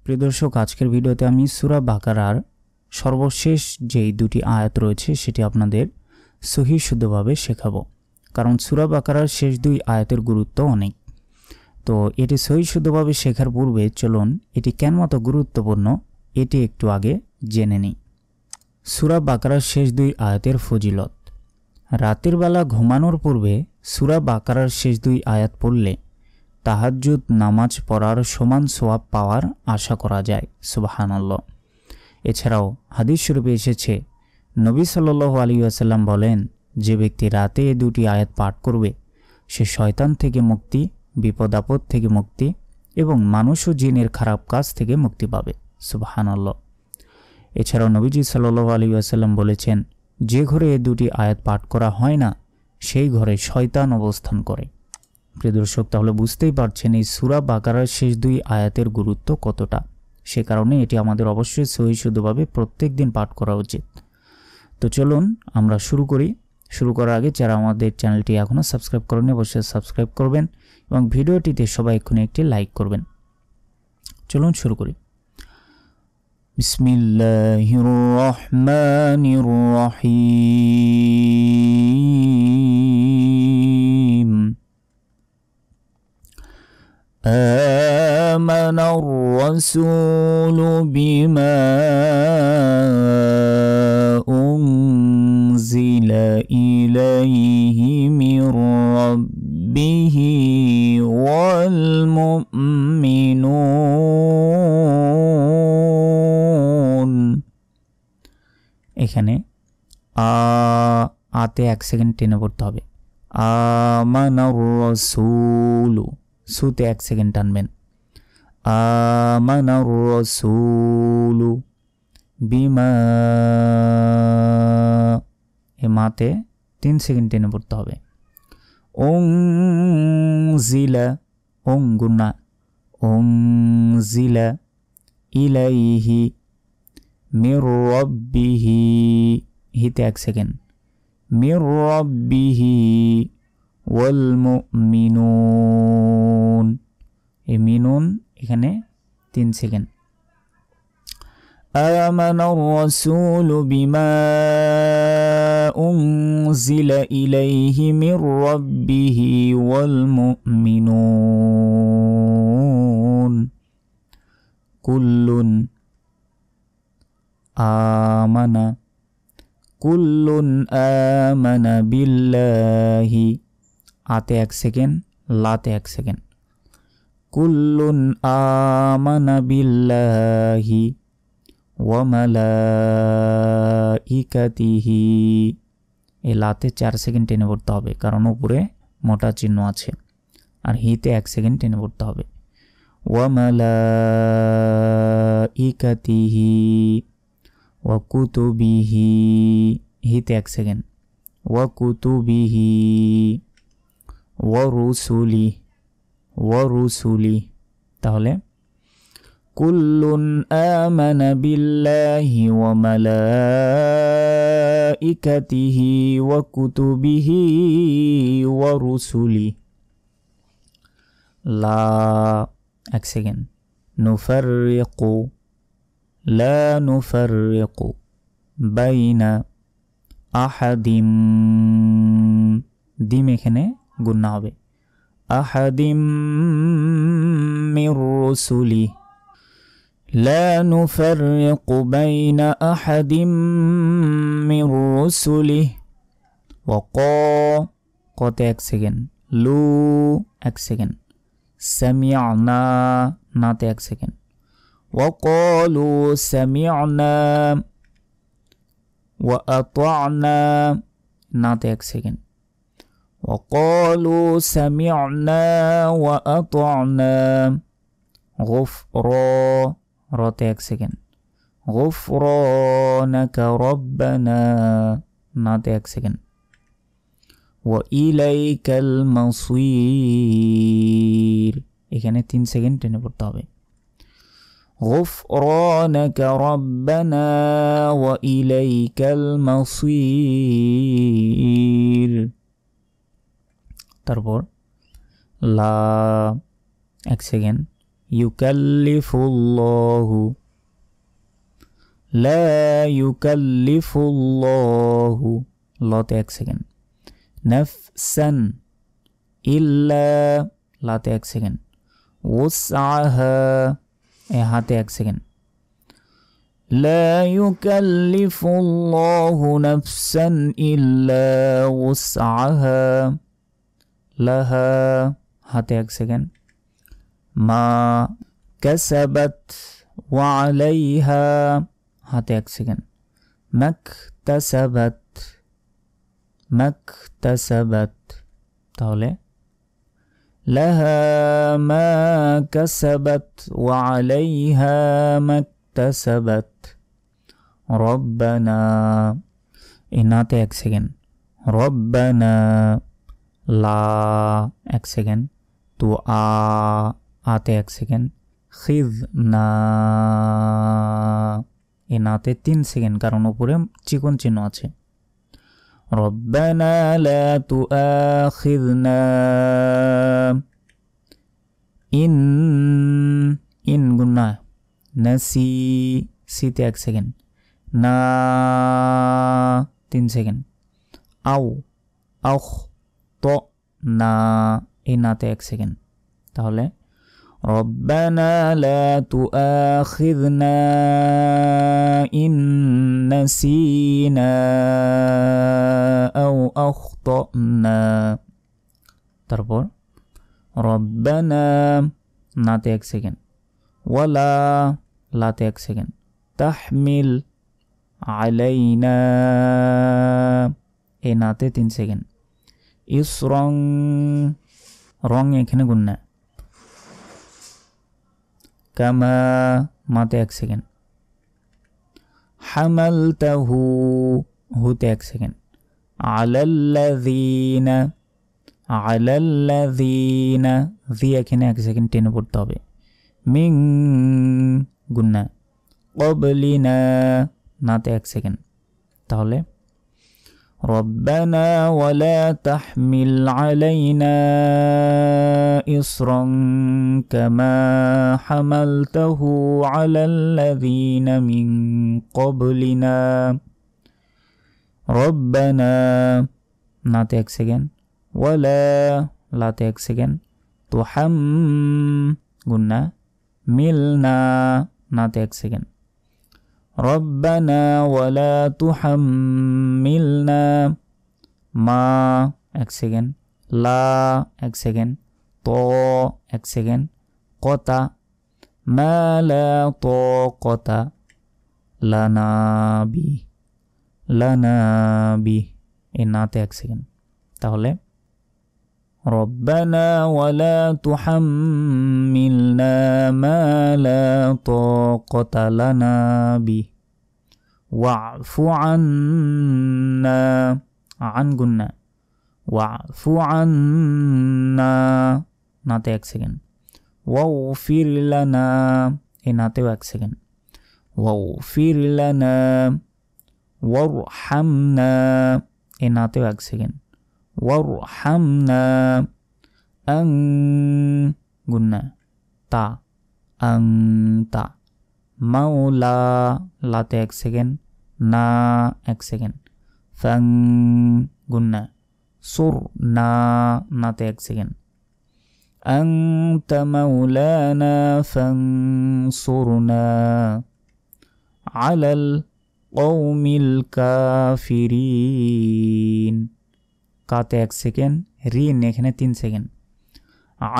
প্রিয় দর্শক, আজকের ভিডিওতে আমি সূরা বাকারার সর্বশেষ যেই দুটি আয়াত রয়েছে সেটি আপনাদের সহিহ শুদ্ধভাবে শেখাবো। কারণ সূরা বাকারার শেষ দুই আয়াতের গুরুত্ব অনেক। তো এটি সহিহ শুদ্ধভাবে শেখার পূর্বে চলুন এটি কেন এত গুরুত্বপূর্ণ এটি একটু আগে জেনে নিই। সূরা বাকারার শেষ দুই আয়াতের ফজিলত। রাতের বেলা ঘুমানোর পূর্বে সূরা বাকারার শেষ দুই আয়াত পড়লে তাহাজ্জুদ নামাজ পড়ার সমান সওয়াব পাওয়ার আশা করা যায়। সুবহানাল্লাহ। এছাড়াও হাদিস শরীফে এসেছে, নবী সাল্লাল্লাহু আলাইহি ওয়াসাল্লাম বলেন, যে ব্যক্তি রাতে এই দুটি আয়াত পাঠ করবে সে শয়তান থেকে মুক্তি, বিপদ আপদ থেকে মুক্তি এবং মানুষ ও জিনের খারাপ কাজ থেকে মুক্তি পাবে। সুবহানাল্লাহ। এছাড়াও নবীজি সাল্লাল্লাহু আলাইহি ওয়াসাল্লাম বলেছেন, যে ঘরে এই দুটি আয়াত পাঠ করা হয় না সেই ঘরে শয়তান অবস্থান করে। প্রিয় দর্শক, তাহলে বুঝতেই পারছেন এই সূরা বাকারার শেষ দুই আয়াতের গুরুত্ব কতটা। সে কারণে এটি আমাদের অবশ্যই সহিহ শুদ্ধভাবে প্রত্যেক দিন পাঠ করা উচিত। তো চলুন আমরা শুরু করি। শুরু করার আগে যারা আমাদের চ্যানেলটি এখনও সাবস্ক্রাইব করেননি অবশ্যই সাবস্ক্রাইব করবেন এবং ভিডিওটিতে সবাই এক্ষুনি একটি লাইক করবেন। চলুন শুরু করি। বিসমিল্লাহির রহমানির রহিম। آمن الرسول بما أنزل إليه من ربه والمؤمنون। এখানে আতে এক সেকেন্ড টেনে পড়তে হবে। আমানার রাসূলু, সুতে এক সেকেন্ড টানবেন। আমানার রাসূলু বিমা, এ মাতে 3 সেকেন্ড টেনে পড়তে হবে। উনজিলা, ওং গুন্না, উনজিলা ইলাইহি মির রাব্বিহি, হিতে এক সেকেন্ড। মির রাব্বিহি ওয়াল মুমিনুন, এই মিনুন এখানে 3 সেকেন্ড। আমানার রাসূলু বিমা উনজিলা ইলাইহি মির রাব্বিহি ওয়াল মুমিনুন কুল্লুন আমানা, কুল্লুন আমানা বিল্লাহি, আতে এক সেকেন্ড, লাতে এক সেকেন্ড। কুল্লুন আমানা বিল্লাহি ওয়া মালাইকাতিহি, এই লাতে 4 সেকেন্ড টেনে পড়তে হবে কারণ উপরে মোটা চিহ্ন আছে। আর হিতে 1 সেকেন্ড টেনে পড়তে হবে। ওয়া মালাইকাতিহি ওয়া কুতুবিহি, হিতে 1 সেকেন্ড। ওয়া কুতুবিহি ওয়ারুসুলি, ওয়ারুসুলি, তাহলে কুল্লুন আমানা বিল্লাহি ওয়া মালাইকাতিহি ওয়া কুতুবিহি ওয়া রুসুলি। লা, এক সেকেন্ড। নুফাররিকু, লা নুফাররিকু বাইনা আহাদিম, দিম এখানে গুন্না হবে। আহাদিম মির রুসুলি, লা নুফাররিকু বাইনা আহাদিম মির রুসুলি। কতে 1 সেকেন্ড। লু, 1 সেকেন্ড। সামিআনা, নাতে 1 সেকেন্ড। ওয়াকালু সামিআনা ওয়া আতা'না, নাতে 1 সেকেন্ড। وقالوا سمعنا وأطعنا رات 1 সেকেন্ড। غفرانك ربنا, নাতে 1 সেকেন্ড। وإليك المصير, এখানে 3 সেকেন্ড টেনে পড়তে হবে। غفرانك ربنا وإليك المصير। তারপর লা, 1 সেকেন্ড। ইউকাল্লিফুল্লাহু, লা ইউকাল্লিফুল্লাহু, লতে 1 সেকেন্ড। নাফসান ইল্লা, লাতে 1 সেকেন্ড। ওসআহা, এ হাতে 1 সেকেন্ড। لا يكلف الله نفسا إلا وسعها لها، হাতে 1 সেকেন্ড। ما كسبت وعليها, হাতে 1 সেকেন্ড। মাকতাসাবাত, তাহলে لها ما كسبت وعليها মাকতাসাবাত। রব্বানা, এনাতে 1 সেকেন্ড। রব্বানা, লা 1 সেকেন্ড। তো আতে 1 সেকেন্ড। খিযনা, এনাতে 3 সেকেন্ড, কারণ উপরে চিকন চিহ্ন আছে। রব্বানা লা তুআখিযনা ইন গুন্না, নাসি, সিতে 1 সেকেন্ড। না 3 সেকেন্ড। আউখ তো না, এই নাতে 1 সেকেন্ড। তাহলে রব্বানা লা তুআখিযনা ইন নাসিনা আও আখতানা। তারপর রব্বানা, নাতে 1 সেকেন্ড। ওয়ালা, লাতে 1 সেকেন্ড। তাহমিল আলাইনা, এ নাতে 3 সেকেন্ড। ইসরং, রং এখানে গুন্না। কামা, মাতে 1 সেকেন্ড। হামালতাহু, হুতে 1 সেকেন্ড। আলাল্লাযীনা, আলাল্লাযীনা, জি এখানে 1 সেকেন্ড টেনে পড়তে হবে। মিং গুন্না। ক্বাবলিনা, নাতে 1 সেকেন্ড। তাহলে রব্বানা ওয়ালা তাহমিল আলাইনা ইসরান কামা হামালতাহু আলাল্লাযীনা মিন ক্বাবলিনা। রব্বানা, নাতে 1 সেকেন্ড। ওয়ালা, লাতে 1 সেকেন্ড। তুহাম গুন্না। মিলনা, নাতে 1 সেকেন্ড। রব্বানা ওয়ালা তুহাম্মিলনা, মা 1 সেকেন্ড। লা 1 সেকেন্ড। তো 1 সেকেন্ড। কতা, মা লা তাকাতা লানা বি, এ নাতে 1 সেকেন্ড। তাহলে রব্বানা ওয়ালা তুহাম্মিলনা মা লা তাকাতা লানা বি ওয়া'ফু আন্না, আন গুন্না। ওয়া'ফু আন্না, নাতে 1 সেকেন্ড। ওয়াগফির লানা, এ নাতেও 1 সেকেন্ড। ওয়াগফির লানা ওয়ারহামনা, এ নাতেও 1 সেকেন্ড। ওয়ারহামনা আং গুন্না। তা, আংতা। মাওলা, লাতে 1 সেকেন্ড। না 1 সেকেন্ড। ফাং গুন্না। সুর না, নাতে 1 সেকেন্ড। আনতা মাওলানা ফানসুরনা আলাল কওমিল কাফিরিন। কাতে 1 সেকেন্ড। রিন এখানে 3 সেকেন্ড।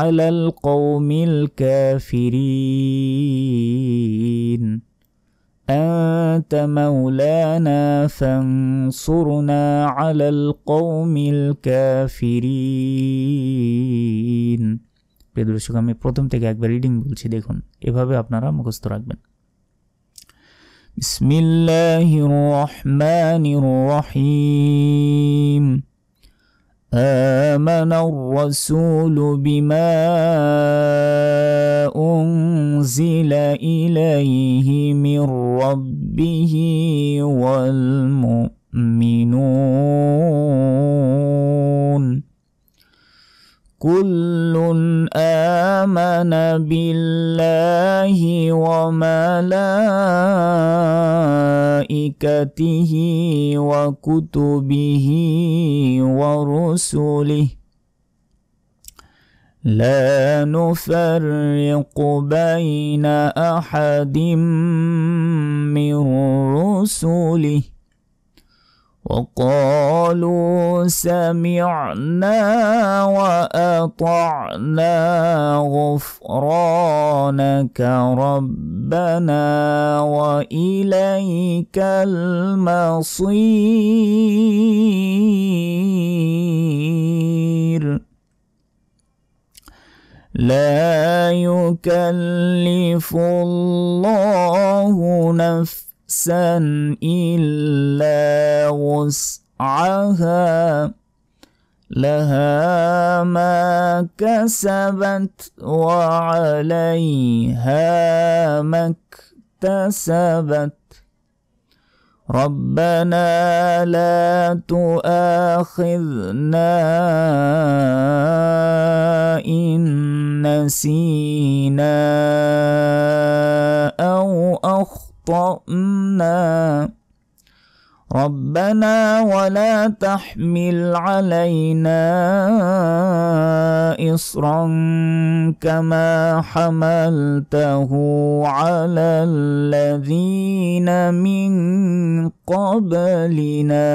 আলাল কওমিল কাফিরিন আনতা মাওলানা ফানসুরনা আলাল কওমিল কাফিরিন। প্রিয় দর্শক, আমি প্রথম থেকে একবার রিডিং বলছি, দেখুন, এভাবে আপনারা মুখস্থ রাখবেন। বিসমিল্লাহির রহমানির রহিম। আমানার রাসূলু বিমা উনজিলা ইলাইহি মির রাব্বিহি ওয়াল মুমিনুন কুল্লুন আমানা বিল্লাহি ওয়া মালাইকাতিহি ওয়া কুতুবিহি ওয়া রুসুলিহি লা নুফাররিকু বাইনা আহাদিম মির রুসুলিহি وقالوا سمعنا وأطعنا غفرانك ربنا وإليك المصير لا يكلف الله نفسا إلا وسعها لها ما كسبت وعليها ما اكتسبت ربنا لا تؤاخذنا إن نسينا أو أخطأنا ربنا ولا تحمل علينا إصرا كما حملته على الذين من قبلنا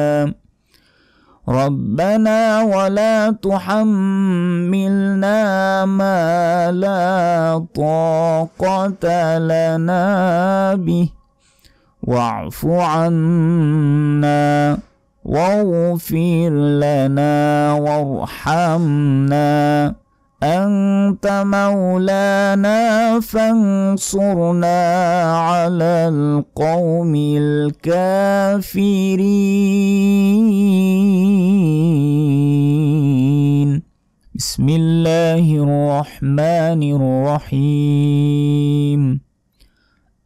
ربنا ولا تحملنا ما لا طاقة لنا به واعف عنا واغفر لنا وارحمنا أنت مولانا فانصرنا على القوم الكافرين بسم الله الرحمن الرحيم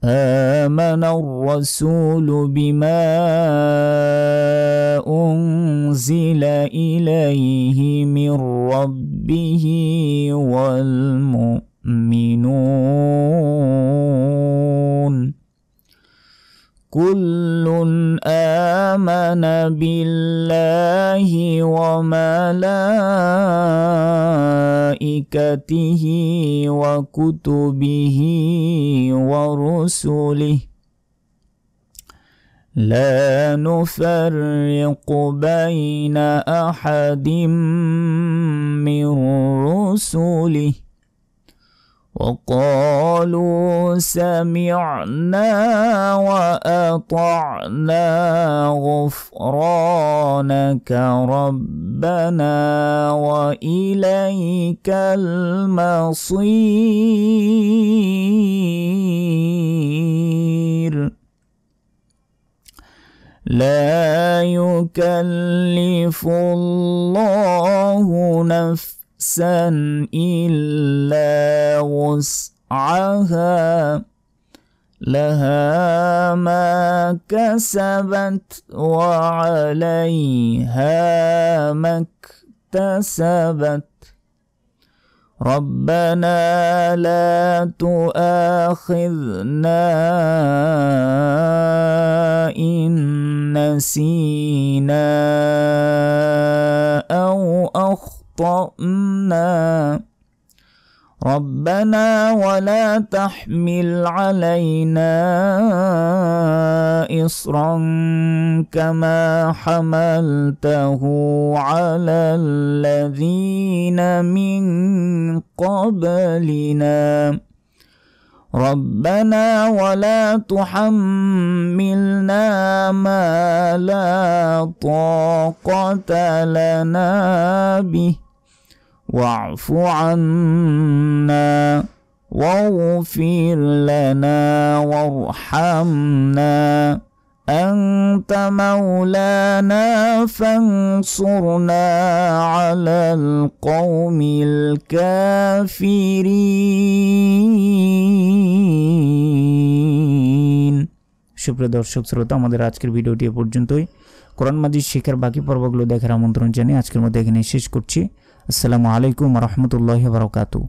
آمن الرسول بما أنزل إليه من ربه والمؤمنون كل آمن بالله وملائكته وكتبه ورسله لا نفرق بين أحد من رسله وقالوا سمعنا وأطعنا غفرانك ربنا وإليك المصير لا يكلف الله نفسا إلا وسعها لها ما كسبت وعليها ما اكتسبت ربنا لا تؤاخذنا إن نسينا أو أخطأنا ربنا ولا تحمل علينا إصرا كما حملته على الذين من قبلنا ربنا ولا تحملنا ما لا طاقة لنا به واعف عنا واغفر لنا وارحمنا أنت مولانا فانصرنا على القوم الكافرين সুপ্রিয় দর্শক শ্রোতা, আমাদের আজকের ভিডিওটি এ পর্যন্তই। কোরআন মাজিদ শেখার বাকি পর্বগুলো দেখার আমন্ত্রণ জানিয়ে আজকের মধ্যে এখানে শেষ করছি। আসসালামু আলাইকুম রহমতুল্লাহ বারকাতু।